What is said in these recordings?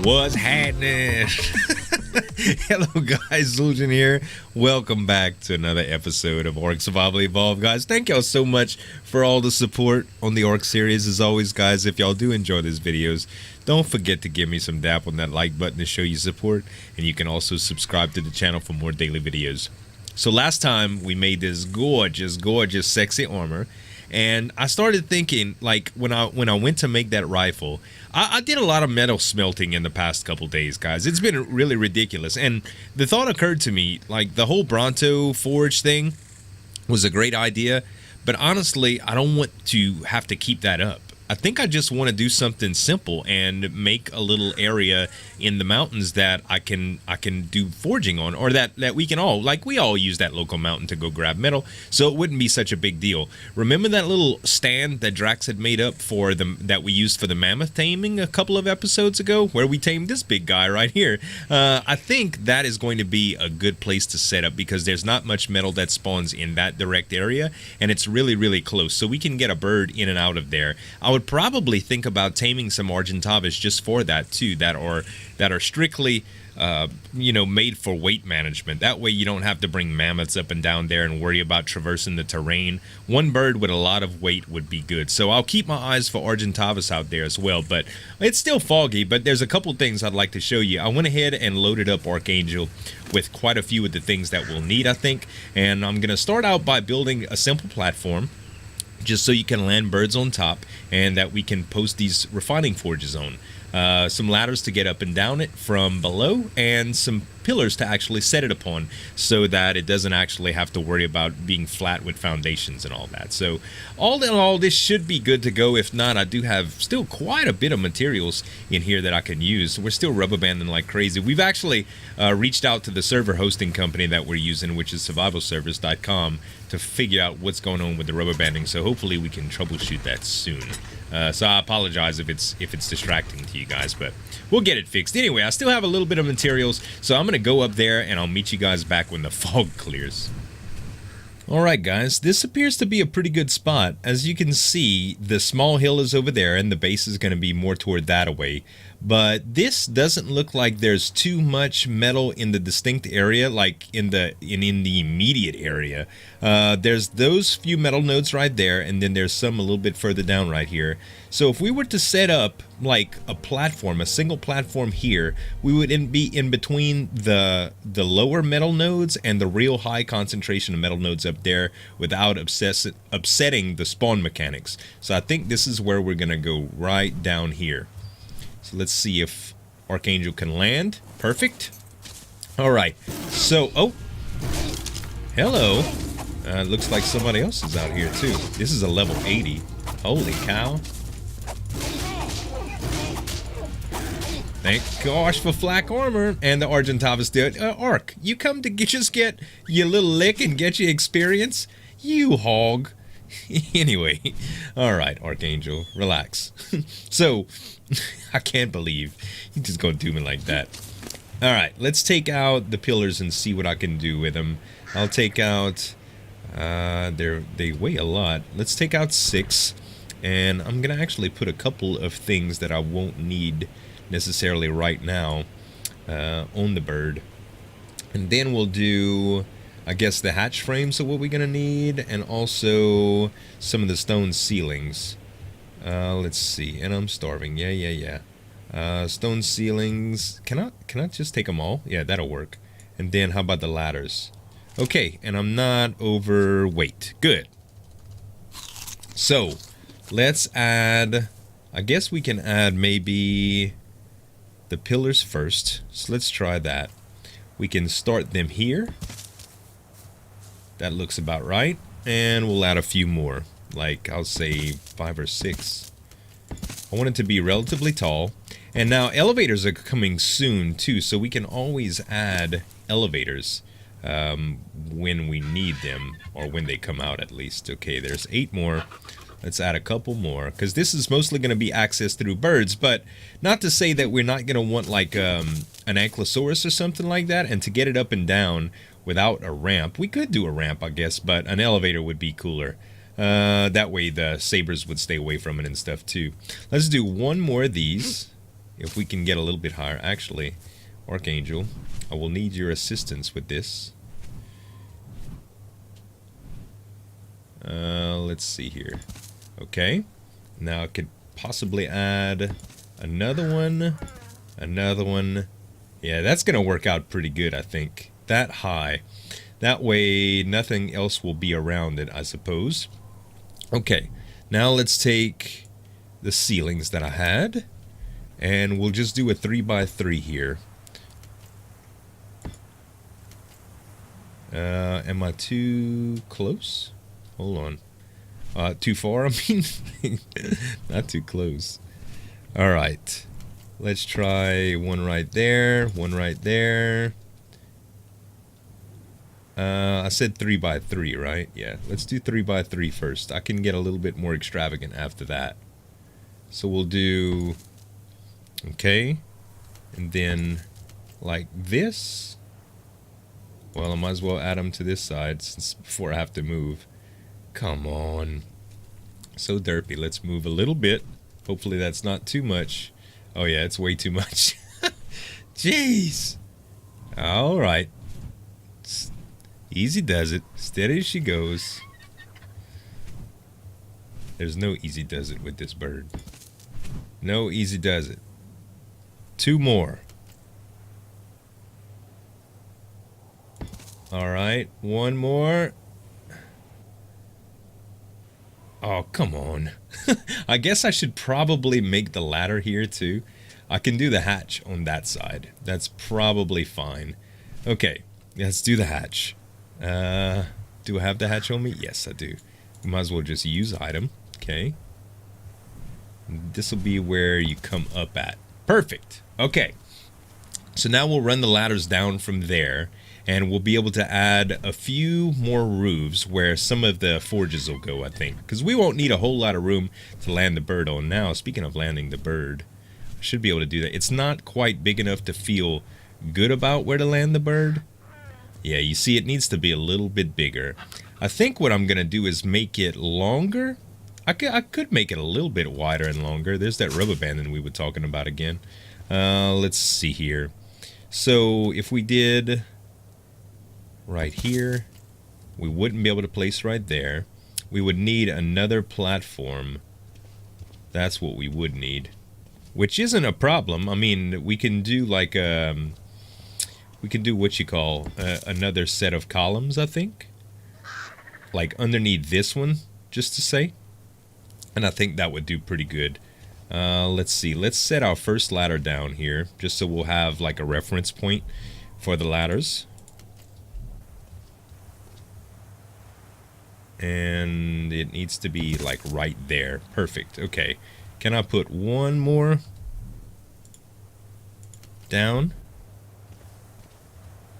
What's happening? Hello guys, Lucian here. Welcome back to another episode of Ark Survival Evolved, guys. Thank y'all so much for all the support on the Ark series. As always, guys, if y'all do enjoy these videos, don't forget to give me some dap on that like button to show your support, and you can also subscribe to the channel for more daily videos. So last time we made this gorgeous sexy armor, and I started thinking, like, when I went to make that rifle, I did a lot of metal smelting in the past couple days, guys. It's been really ridiculous, and the thought occurred to me, like, the whole Bronto forge thing was a great idea, but honestly, I don't want to have to keep that up. I think I just want to do something simple and make a little area in the mountains that I can do forging on, or that we can all, like, we all use that local mountain to go grab metal, so it wouldn't be such a big deal. Remember that little stand that Drax had made up for that we used for the mammoth taming a couple of episodes ago, where we tamed this big guy right here? I think that is going to be a good place to set up, because there's not much metal that spawns in that direct area, and it's really close, so we can get a bird in and out of there. I would probably think about taming some Argentavis just for that too, that are strictly made for weight management. That way you don't have to bring mammoths up and down there and worry about traversing the terrain. One bird with a lot of weight would be good. So I'll keep my eyes for Argentavis out there as well, but it's still foggy. But there's a couple things I'd like to show you. I went ahead and loaded up Archangel with quite a few of the things that we'll need, I think, and I'm gonna start out by building a simple platform just so you can land birds on top and that we can post these refining forges on. Some ladders to get up and down it from below, and some pillars to actually set it upon so that it doesn't actually have to worry about being flat with foundations and all that. So all in all, this should be good to go. If not, I do have still quite a bit of materials in here that I can use. We're still rubber banding like crazy. We've actually reached out to the server hosting company that we're using, which is survivalservers.com, to figure out what's going on with the rubber banding. So hopefully we can troubleshoot that soon. So I apologize if it's distracting to you guys, but we'll get it fixed. Anyway, I still have a little bit of materials, so I'm gonna go up there and I'll meet you guys back when the fog clears. Alright guys, this appears to be a pretty good spot. As you can see, the small hill is over there and the base is going to be more toward that away. But this doesn't look like there's too much metal in the distinct area, like in the immediate area. There's those few metal nodes right there, and then there's some a little bit further down right here. So if we were to set up like a platform, a single platform here, we would be in between the lower metal nodes and the real high concentration of metal nodes up there without upsetting the spawn mechanics. So I think this is where we're gonna go, right down here. So let's see if Archangel can land. Perfect. Alright, so, oh, hello. Looks like somebody else is out here too. This is a level 80. Holy cow. Thank gosh for flak armor. And the Argentavis did. Ark, you come to just get your little lick and get your experience? You hog. Anyway, alright, Archangel, relax. So, I can't believe you're just gonna do me like that. Alright, let's take out the pillars and see what I can do with them. I'll take out, they weigh a lot. Let's take out 6, and I'm gonna actually put a couple of things that I won't need necessarily right now on the bird. And then we'll do, I guess, the hatch frames are what we're gonna need, and also some of the stone ceilings. Let's see, and I'm starving. Yeah. Stone ceilings. Can I just take them all? Yeah, that'll work. And then how about the ladders? Okay, and I'm not overweight. Good. So let's add, I guess we can add maybe the pillars first. So let's try that. We can start them here. That looks about right. And we'll add a few more, like I'll say 5 or 6. I want it to be relatively tall. And now elevators are coming soon too, so we can always add elevators when we need them, or when they come out at least. Okay, there's 8 more. Let's add a couple more, because this is mostly going to be accessed through birds, but not to say that we're not going to want like an ankylosaurus or something like that, and to get it up and down without a ramp. We could do a ramp, I guess, but an elevator would be cooler. That way the sabers would stay away from it and stuff too. Let's do one more of these. if we can get a little bit higher. Actually, Archangel, I will need your assistance with this. Let's see here. Okay, now I could possibly add another one. Another one. Yeah, that's gonna work out pretty good, I think. That high. That way nothing else will be around it, I suppose. Okay, now let's take the ceilings that I had, and we'll just do a 3x3 here. Am I too close? Hold on. Too far, I mean? Not too close. Alright. Let's try one right there, one right there. I said 3x3, right? Yeah, let's do 3x3 first. I can get a little bit more extravagant after that. So we'll do... Okay. And then like this. Well, I might as well add them to this side since before I have to move. Come on. So derpy. Let's move a little bit. Hopefully that's not too much. Oh yeah, it's way too much. Jeez. Alright. Easy does it. Steady as she goes. There's no easy does it with this bird. No easy does it. 2 more. Alright, 1 more. Oh, come on. I guess I should probably make the ladder here too. I can do the hatch on that side. That's probably fine. Okay, let's do the hatch. Do I have the hatch on me? Yes, I do. Might as well just use item. Okay. This will be where you come up at. Perfect. Okay. So now we'll run the ladders down from there, and we'll be able to add a few more roofs where some of the forges will go, I think. Because we won't need a whole lot of room to land the bird on now. Speaking of landing the bird, I should be able to do that. It's not quite big enough to feel good about where to land the bird. Yeah, you see, it needs to be a little bit bigger. I think what I'm going to do is make it longer. I could make it a little bit wider and longer. There's that rubber banding we were talking about again. Let's see here. So if we did right here, we wouldn't be able to place right there. We would need another platform. That's what we would need. Which isn't a problem. I mean, we can do like we can do what you call another set of columns, I think. Like underneath this one, just to say. And I think that would do pretty good. Let's see. Let's set our first ladder down here, just so we'll have like a reference point for the ladders. And it needs to be like right there. Perfect. Okay. Can I put one more down?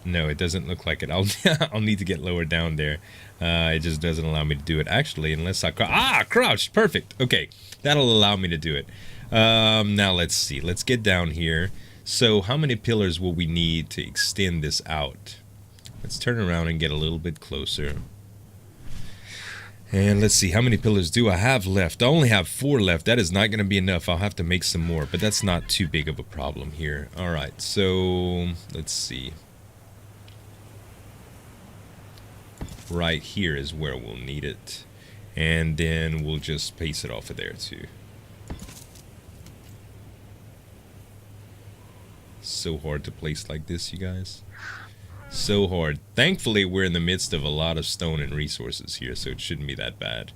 No, it doesn't look like it. I'll need to get lower down there. It just doesn't allow me to do it. Actually, unless I crouched. Perfect. Okay, that'll allow me to do it. Now let's see. Let's get down here. So how many pillars will we need to extend this out? Let's turn around and get a little bit closer. And let's see, how many pillars do I have left? I only have 4 left. That is not going to be enough. I'll have to make some more, but that's not too big of a problem here. All right, so let's see. Right here is where we'll need it. And then we'll just paste it off of there too. So hard to place like this, you guys. So hard. Thankfully, we're in the midst of a lot of stone and resources here, so it shouldn't be that bad.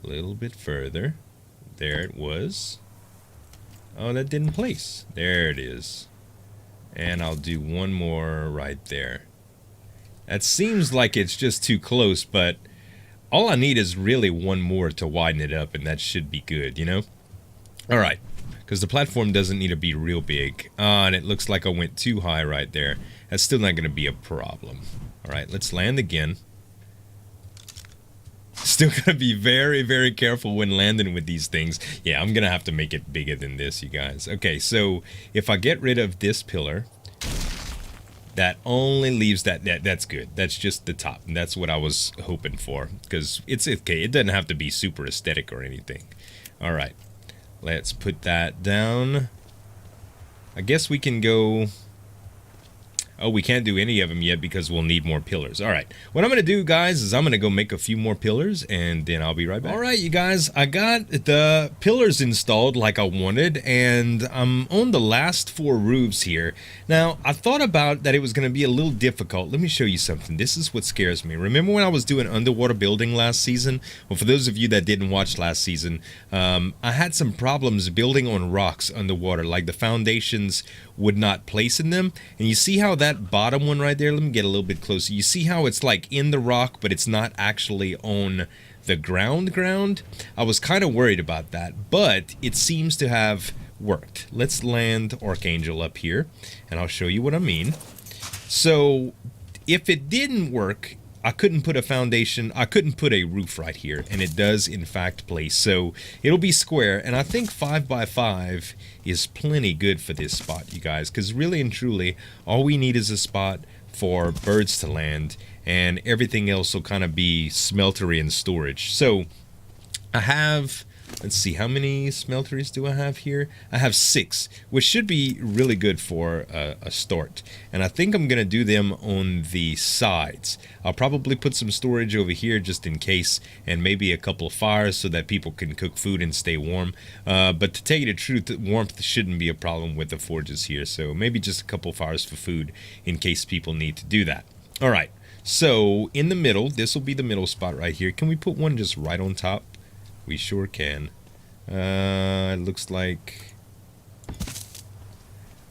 A little bit further. There it was. Oh, that didn't place. There it is. And I'll do one more right there. That seems like it's just too close, but all I need is really one more to widen it up, and that should be good, you know? Alright, because the platform doesn't need to be real big. And it looks like I went too high right there. That's still not going to be a problem. Alright, let's land again. Still got to be very, very careful when landing with these things. Yeah, I'm going to have to make it bigger than this, you guys. Okay, so if I get rid of this pillar, that only leaves that's good. That's just the top. And that's what I was hoping for. Because it's okay. It doesn't have to be super aesthetic or anything. All right, let's put that down. I guess we can go... Oh, we can't do any of them yet because we'll need more pillars. All right. What I'm going to do, guys, is I'm going to go make a few more pillars, and then I'll be right back. All right, you guys, I got the pillars installed like I wanted, and I'm on the last 4 roofs here. Now, I thought about that it was going to be a little difficult. Let me show you something. This is what scares me. Remember when I was doing underwater building last season? Well, for those of you that didn't watch last season, I had some problems building on rocks underwater, like the foundations would not place in them. And you see how that bottom one right there, let me get a little bit closer. You see how it's like in the rock, but it's not actually on the ground. I was kind of worried about that, but it seems to have worked. Let's land Archangel up here, and I'll show you what I mean. So if it didn't work, I couldn't put a foundation, I couldn't put a roof right here, and it does in fact place. So it'll be square, and I think 5 by 5 is plenty good for this spot, you guys, because really and truly, all we need is a spot for birds to land, and everything else will kind of be smeltery and storage. So I have... Let's see, how many smelteries do I have here? I have 6, which should be really good for a start. And I think I'm going to do them on the sides. I'll probably put some storage over here just in case, and maybe a couple of fires so that people can cook food and stay warm. But to tell you the truth, warmth shouldn't be a problem with the forges here. So maybe just a couple of fires for food in case people need to do that. All right, so in the middle, this will be the middle spot right here. Can we put one just right on top? We sure can. It looks like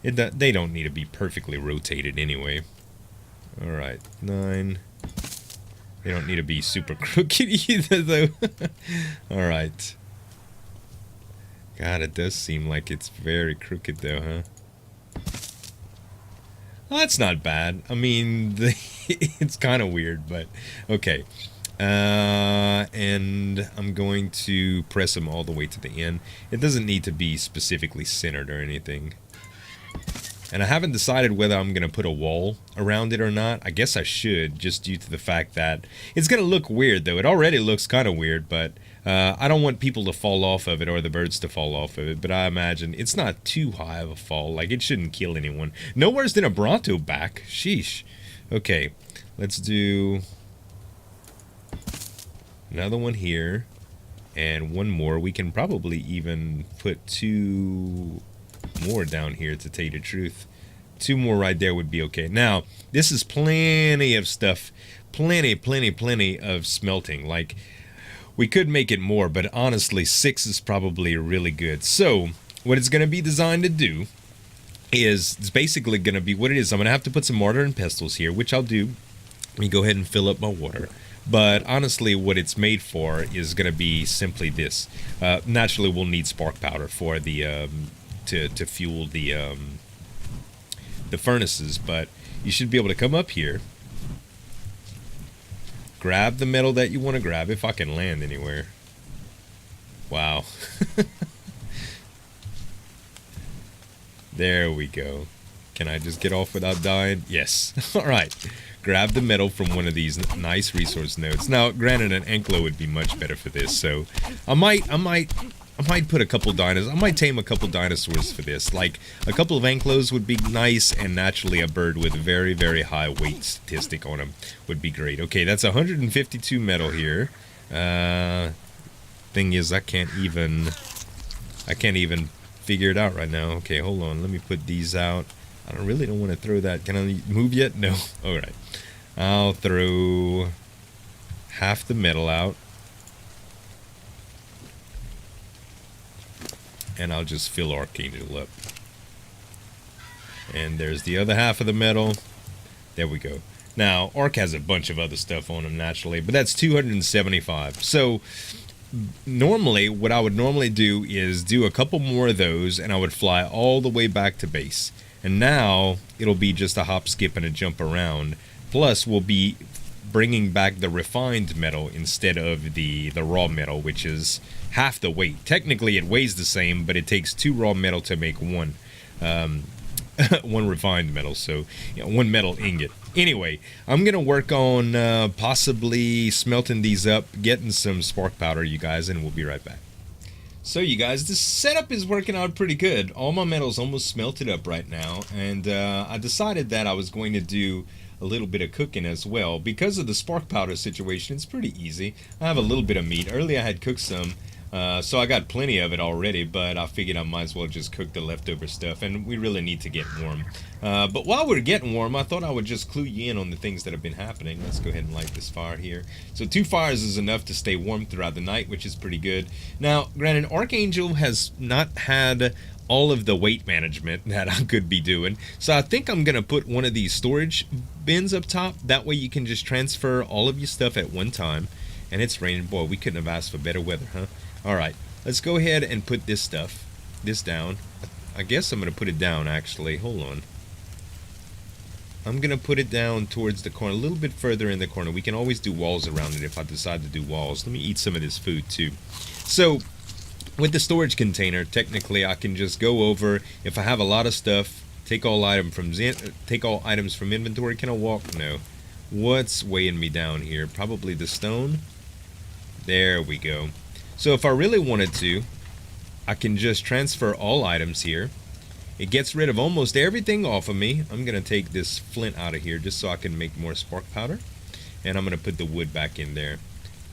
they don't need to be perfectly rotated anyway. All right, 9. They don't need to be super crooked either, though. All right. God, it does seem like it's very crooked, though, huh? Well, that's not bad. I mean, it's kind of weird, but okay. And I'm going to press them all the way to the end. It doesn't need to be specifically centered or anything. And I haven't decided whether I'm going to put a wall around it or not. I guess I should, just due to the fact that it's going to look weird, though. It already looks kind of weird, but I don't want people to fall off of it or the birds to fall off of it. But I imagine it's not too high of a fall. Like, it shouldn't kill anyone. No worse than a Bronto back. Sheesh. Okay, let's do... another one here, and one more. We can probably even put 2 more down here, to tell you the truth. 2 more right there would be okay. Now, this is plenty of stuff. Plenty of smelting. Like, we could make it more, but honestly, 6 is probably really good. So, what it's going to be designed to do is, it's basically going to be what it is. I'm going to have to put some mortar and pestles here, which I'll do. Let me go ahead and fill up my water. But honestly, what it's made for is going to be simply this. Naturally, we'll need spark powder for the to fuel the furnaces. But you should be able to come up here, grab the metal that you want to grab, if I can land anywhere. Wow. There we go. Can I just get off without dying? Yes. All right. Grab the metal from one of these nice resource nodes. Now, granted, an ankylo would be much better for this, so I might put a couple dinosaurs. I might tame a couple dinosaurs for this. Like, a couple of ankylos would be nice, and naturally a bird with a very, very high weight statistic on him would be great. Okay, that's 152 metal here. Thing is, I can't even figure it out right now. Okay, hold on. Let me put these out. I really don't want to throw that. Can I move yet? No. All right. I'll throw half the metal out. And I'll just fill Archangel up. And there's the other half of the metal. There we go. Now, Ark has a bunch of other stuff on him naturally, but that's 275. So, normally, what I would normally do is do a couple more of those, and I would fly all the way back to base. And now, it'll be just a hop, skip, and a jump around. Plus, we'll be bringing back the refined metal instead of the raw metal, which is half the weight. Technically, it weighs the same, but it takes 2 raw metal to make one one refined metal. So, you know, 1 metal ingot. Anyway, I'm going to work on possibly smelting these up, getting some spark powder, you guys, and we'll be right back. So you guys, this setup is working out pretty good. All my metal's almost smelted up right now, and I decided that I was going to do a little bit of cooking as well. Because of the spark powder situation, it's pretty easy. I have a little bit of meat. Earlier I had cooked some, so I got plenty of it already, but I figured I might as well just cook the leftover stuff, and we really need to get warm. But while we're getting warm, I thought I would just clue you in on the things that have been happening. Let's go ahead and light this fire here. So 2 fires is enough to stay warm throughout the night, which is pretty good. Now, granted, Archangel has not had all of the weight management that I could be doing, so I think I'm gonna put one of these storage bins up top. That way you can just transfer all of your stuff at one time. And it's raining. Boy, we couldn't have asked for better weather, huh? Alright, let's go ahead and put this down. I guess I'm gonna put it down, actually. Hold on. I'm gonna put it down towards the corner, a little bit further in the corner. We can always do walls around it if I decide to do walls. Let me eat some of this food too. So with the storage container, technically I can just go over, if I have a lot of stuff, take all items from inventory. Can I walk? No. What's weighing me down here? Probably the stone. There we go. So if I really wanted to, I can just transfer all items here. It gets rid of almost everything off of me. I'm going to take this flint out of here just so I can make more spark powder. And I'm going to put the wood back in there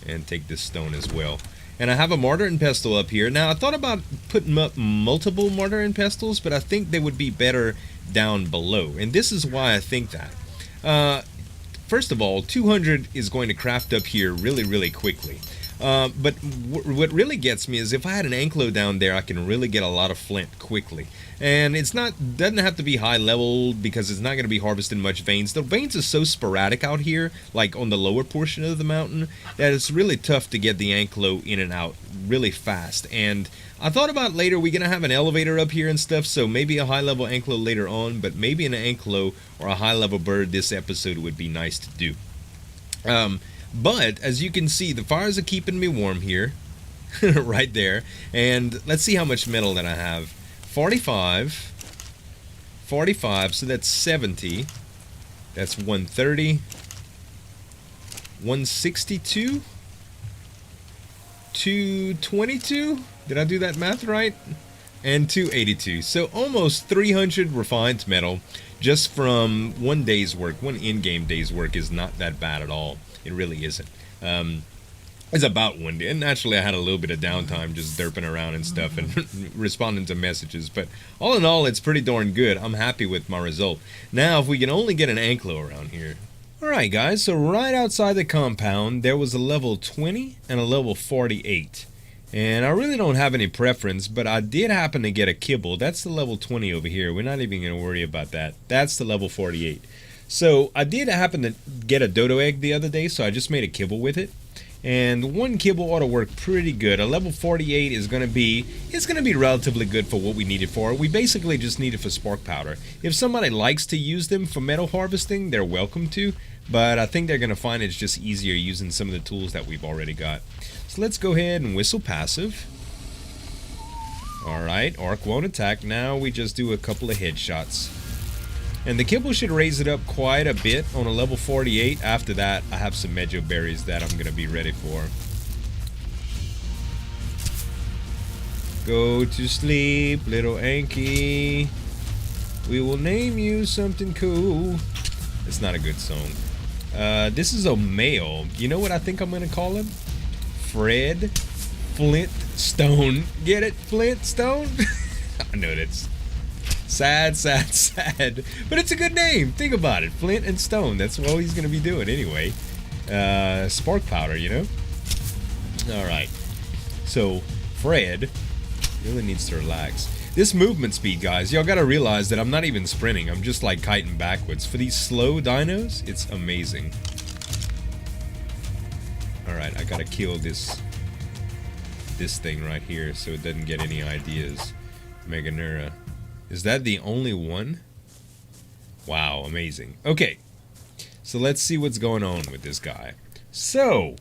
and take this stone as well. And I have a mortar and pestle up here. Now, I thought about putting up multiple mortar and pestles, but I think they would be better down below. And this is why I think that. First of all, 200 is going to craft up here really, really quickly. But what really gets me is if I had an anklo down there, I can really get a lot of flint quickly. And doesn't have to be high level because it's not going to be harvesting much veins. The veins are so sporadic out here, like on the lower portion of the mountain, that it's really tough to get the anklo in and out really fast. And I thought about later we're going to have an elevator up here and stuff, so maybe a high level anklo later on, but maybe an anklo or a high level bird this episode would be nice to do. But as you can see, the fires are keeping me warm here, right there. And let's see how much metal that I have. 45, so that's 70. That's 130, 162, 222. Did I do that math right? And 282. So almost 300 refined metal just from one day's work. One in-game day's work is not that bad at all. It really isn't. It's about one day. And naturally, I had a little bit of downtime just derping around and stuff and responding to messages. But all in all, it's pretty darn good. I'm happy with my result. Now, if we can only get an anklo around here. Alright, guys. So right outside the compound, there was a level 20 and a level 48. And I really don't have any preference, but I did happen to get a kibble. That's the level 20 over here. We're not even going to worry about that. That's the level 48. So I did happen to get a dodo egg the other day, so I just made a kibble with it. And one kibble ought to work pretty good. A level 48 is going to be, relatively good for what we need it for. We basically just need it for spark powder. If somebody likes to use them for metal harvesting, they're welcome to. But I think they're going to find it's just easier using some of the tools that we've already got. So let's go ahead and whistle passive. Alright, Ark won't attack. Now we just do a couple of headshots. And the kibble should raise it up quite a bit on a level 48. After that, I have some mejo berries that I'm going to be ready for. Go to sleep, little Anky. We will name you something cool. It's not a good song. This is a male. You know what I think I'm going to call him? Fred Flint Stone. Get it? Flint Stone? I know that's sad, but it's a good name. Think about it. Flint and Stone. That's all he's going to be doing anyway. Spark powder, you know? Alright. So, Fred really needs to relax. This movement speed, guys, y'all got to realize that I'm not even sprinting. I'm just like kiting backwards. For these slow dinos, it's amazing. Alright, I got to kill this thing right here so it doesn't get any ideas. Meganura. Is that the only one? Wow, amazing. Okay, so let's see what's going on with this guy. So,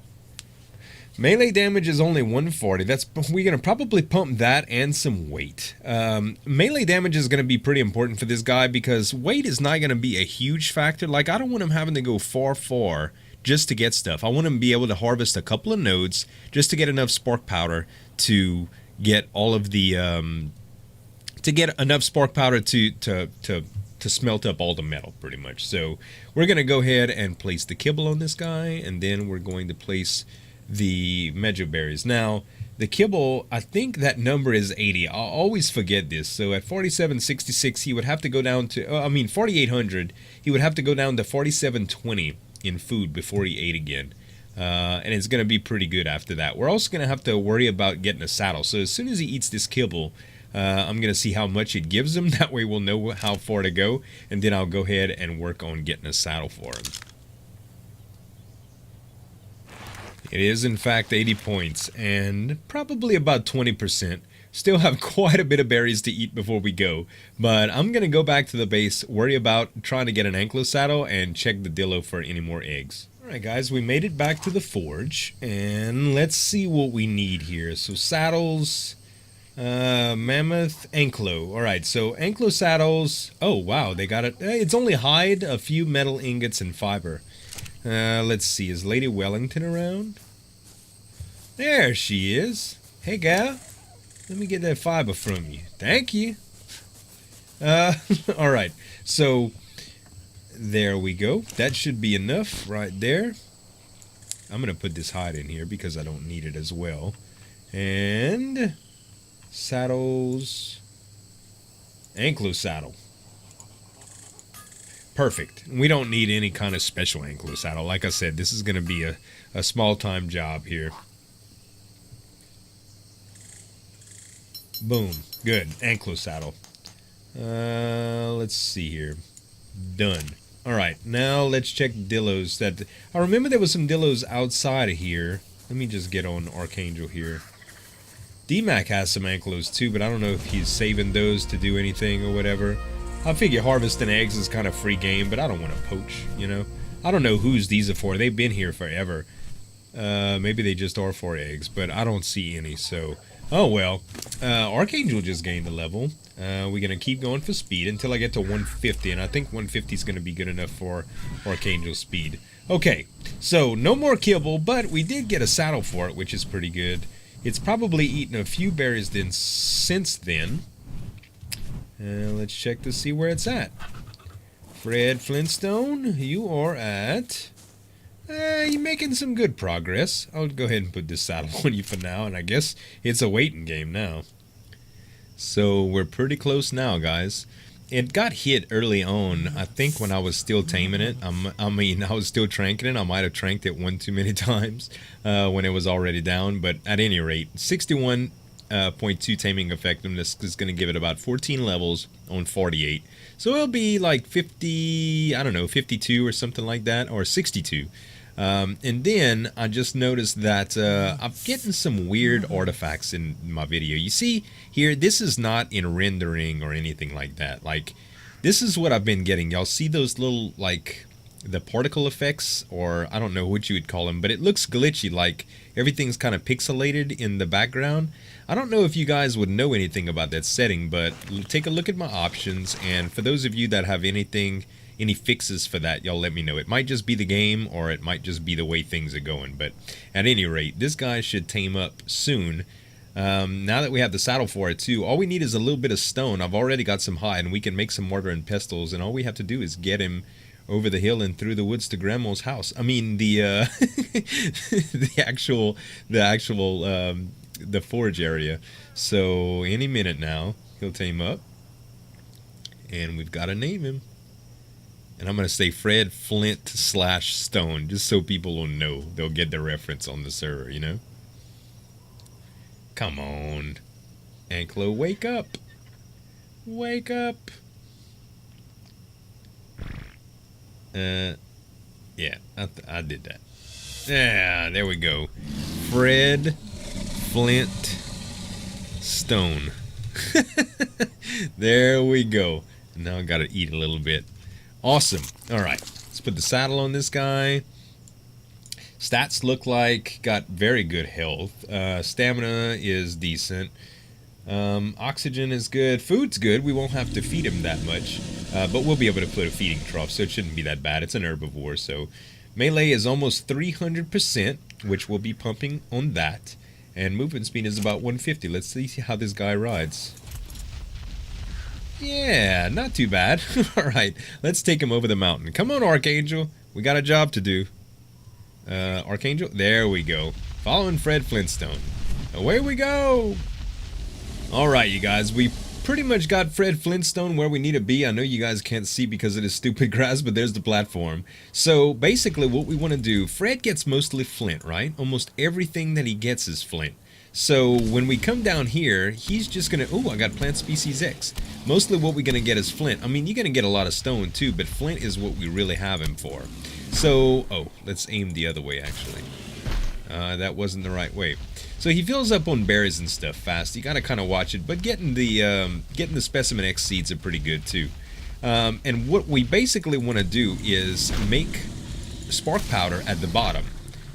melee damage is only 140. We're going to probably pump that and some weight. Melee damage is going to be pretty important for this guy because weight is not going to be a huge factor. Like, I don't want him having to go far just to get stuff. I want him to be able to harvest a couple of nodes just to get enough spark powder to get all of the to get enough spark powder to smelt up all the metal, pretty much. So we're gonna go ahead and place the kibble on this guy, and then we're going to place the mejo berries. Now the kibble, I think that number is 80. I'll always forget this. So at 4766, he would have to go down to 4800. He would have to go down to 4720 in food before he ate again. And it's going to be pretty good after that. We're also going to have to worry about getting a saddle. So as soon as he eats this kibble, I'm going to see how much it gives him. That way we'll know how far to go. And then I'll go ahead and work on getting a saddle for him. It is, in fact, 80 points, and probably about 20%. Still have quite a bit of berries to eat before we go, but I'm going to go back to the base, worry about trying to get an anklo saddle, and check the dillo for any more eggs. Alright guys, we made it back to the forge, and let's see what we need here. So saddles, mammoth, anklo. Alright, so anklo saddles, oh wow, they got it. It's only hide, a few metal ingots, and fiber. Let's see, is Lady Wellington around? There she is. Hey gal, let me get that fiber from you. Thank you. Alright, so there we go. That should be enough right there. I'm gonna put this hide in here because I don't need it as well. And saddles, anklo saddle. Perfect. We don't need any kind of special anklo saddle. Like I said, this is going to be a small-time job here. Boom. Good. Anklo saddle. Let's see here. Done. Alright, now let's check dillos. I remember there was some dillos outside of here. Let me just get on Archangel here. D-Mac has some anklos too, but I don't know if he's saving those to do anything or whatever. I figure harvesting eggs is kind of free game, but I don't want to poach, you know? I don't know whose these are for. They've been here forever. Maybe they just are for eggs, but I don't see any, so... Oh, well. Archangel just gained a level. We're going to keep going for speed until I get to 150, and I think 150 is going to be good enough for Archangel speed. Okay, so no more kibble, but we did get a saddle for it, which is pretty good. It's probably eaten a few berries since then. Let's check to see where it's at. Fred Flintstone, you are at... you're making some good progress. I'll go ahead and put this saddle on you for now, and I guess it's a waiting game now. So we're pretty close now, guys. It got hit early on, I think, when I was still taming it. I was still tranking it. I might have tranked it one too many times when it was already down, but at any rate, 61.2 taming effectiveness is going to give it about 14 levels on 48. So it'll be like 50, I don't know, 52 or something like that, or 62. And then I just noticed that I'm getting some weird artifacts in my video. You see here, this is not in rendering or anything like that. Like, this is what I've been getting. Y'all see those little, like, the particle effects, or I don't know what you would call them, but it looks glitchy, like everything's kind of pixelated in the background. I don't know if you guys would know anything about that setting, but take a look at my options, and for those of you that have any fixes for that, y'all let me know. It might just be the game, or it might just be the way things are going, but at any rate, this guy should tame up soon. Now that we have the saddle for it too, all we need is a little bit of stone. I've already got some hide, and we can make some mortar and pestles, and all we have to do is get him over the hill and through the woods to Grandma's house. I mean, the the forge area. So any minute now he'll tame up, and we've got to name him. And I'm going to say Fred Flint / Stone, just so people will know. They'll get the reference on the server, you know? Come on. Anklo, wake up. Wake up. Yeah, I did that. Yeah, there we go. Fred Flint Stone. There we go. Now I got to eat a little bit. Awesome. Alright, let's put the saddle on this guy. Stats look like got very good health. Stamina is decent. Oxygen is good. Food's good. We won't have to feed him that much. But we'll be able to put a feeding trough, so it shouldn't be that bad. It's an herbivore, so melee is almost 300%, which we'll be pumping on that. And movement speed is about 150. Let's see how this guy rides. Yeah, not too bad. Alright, let's take him over the mountain. Come on, Archangel. We got a job to do. Archangel? There we go. Following Fred Flintstone. Away we go! Alright, you guys. We pretty much got Fred Flintstone where we need to be. I know you guys can't see because of this stupid grass, but there's the platform. So, basically what we want to do, Fred gets mostly flint, right? Almost everything that he gets is flint. So, when we come down here, he's just going to... Oh, I got plant species X. Mostly what we're going to get is flint. I mean, you're going to get a lot of stone too, but flint is what we really have him for. So, oh, let's aim the other way, actually. That wasn't the right way. So he fills up on berries and stuff fast. You gotta kind of watch it, but getting the specimen X seeds are pretty good too. And what we basically want to do is make spark powder at the bottom.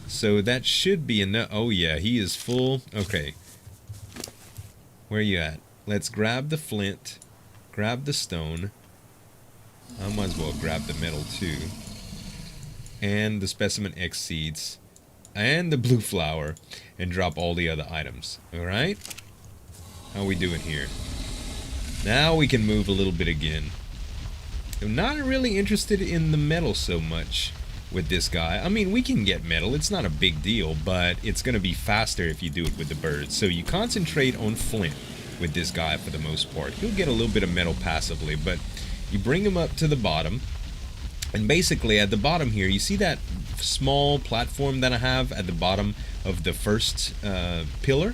So that should be enough. Oh yeah, he is full. Okay. Where are you at? Let's grab the flint, grab the stone. I might as well grab the metal too. And the specimen X seeds. And the blue flower, and drop all the other items. Alright? How are we doing here? Now we can move a little bit again. I'm not really interested in the metal so much with this guy. I mean, we can get metal, it's not a big deal, but it's going to be faster if you do it with the birds. So you concentrate on flint with this guy for the most part. He'll get a little bit of metal passively, but you bring him up to the bottom. And basically at the bottom here, you see that small platform that I have at the bottom of the first pillar?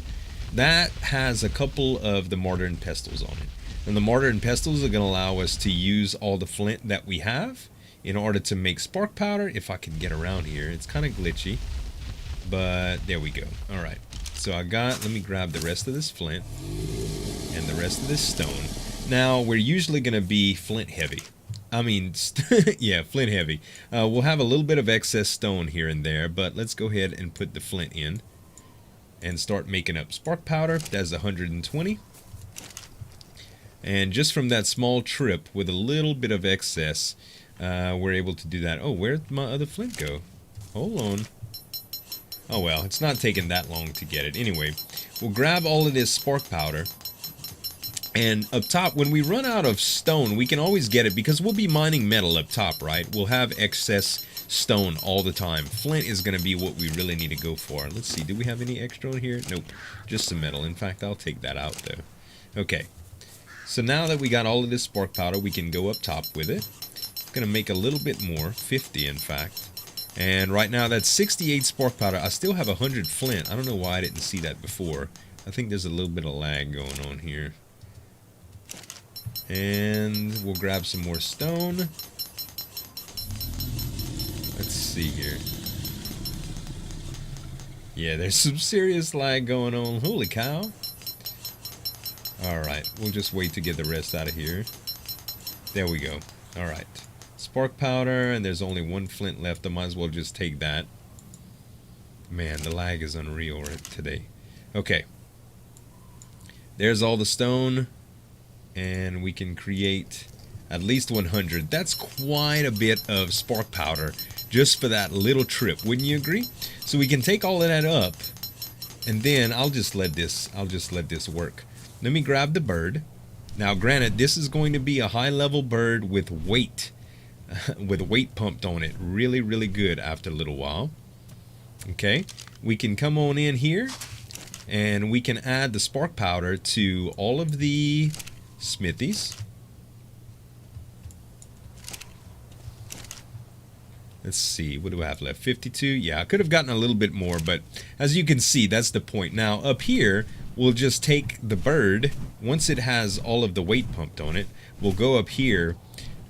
That has a couple of the mortar and pestles on it. And the mortar and pestles are going to allow us to use all the flint that we have in order to make spark powder. If I can get around here, it's kind of glitchy. But there we go. Alright, so let me grab the rest of this flint and the rest of this stone. Now, we're usually going to be flint heavy. I mean, yeah, flint heavy. We'll have a little bit of excess stone here and there, but let's go ahead and put the flint in and start making up spark powder. That's 120. And just from that small trip with a little bit of excess, we're able to do that. Oh, where'd my other flint go? Hold on. Oh well, it's not taking that long to get it. Anyway, we'll grab all of this spark powder. And up top, when we run out of stone, we can always get it because we'll be mining metal up top, right? We'll have excess stone all the time. Flint is going to be what we really need to go for. Let's see, do we have any extra on here? Nope, just some metal. In fact, I'll take that out though. Okay, so now that we got all of this spark powder, we can go up top with it. It's going to make a little bit more, 50 in fact. And right now that's 68 spark powder. I still have 100 flint. I don't know why I didn't see that before. I think there's a little bit of lag going on here. And we'll grab some more stone. Let's see here. Yeah, there's some serious lag going on. Holy cow. Alright, we'll just wait to get the rest out of here. There we go. Alright. Spark powder, and there's only one flint left. I might as well just take that. Man, the lag is unreal today. Okay. There's all the stone. And we can create at least 100. That's quite a bit of spark powder just for that little trip, wouldn't you agree? So we can take all of that up, and then I'll just let this work. Let me grab the bird. Now granted, this is going to be a high level bird with weight pumped on it really good after a little while. Okay, we can come on in here and we can add the spark powder to all of the smithies. Let's see, what do I have left? 52? Yeah, I could have gotten a little bit more, but as you can see, that's the point. Now, up here, we'll just take the bird. Once it has all of the weight pumped on it, we'll go up here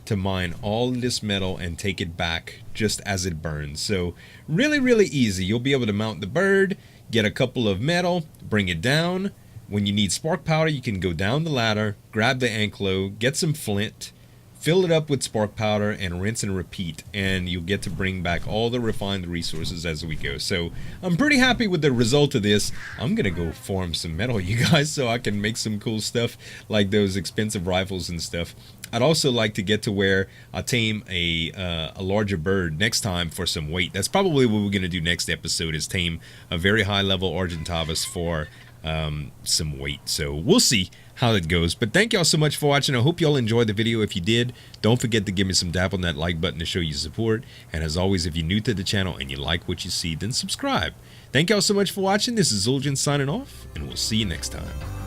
to mine all this metal and take it back just as it burns. So, really easy. You'll be able to mount the bird, get a couple of metal, bring it down. When you need spark powder, you can go down the ladder, grab the ankylo, get some flint, fill it up with spark powder and rinse and repeat, and you'll get to bring back all the refined resources as we go. So I'm pretty happy with the result of this. I'm gonna go farm some metal, you guys, so I can make some cool stuff like those expensive rifles and stuff. I'd also like to get to where I tame a larger bird next time for some weight. That's probably what we're going to do next episode, is tame a very high level Argentavis for some weight. So we'll see how it goes. But thank y'all so much for watching. I hope y'all enjoyed the video. If you did, don't forget to give me some dap on that like button to show your support. And as always, if you're new to the channel and you like what you see, then subscribe. Thank y'all so much for watching. This is Zul'jin signing off, and we'll see you next time.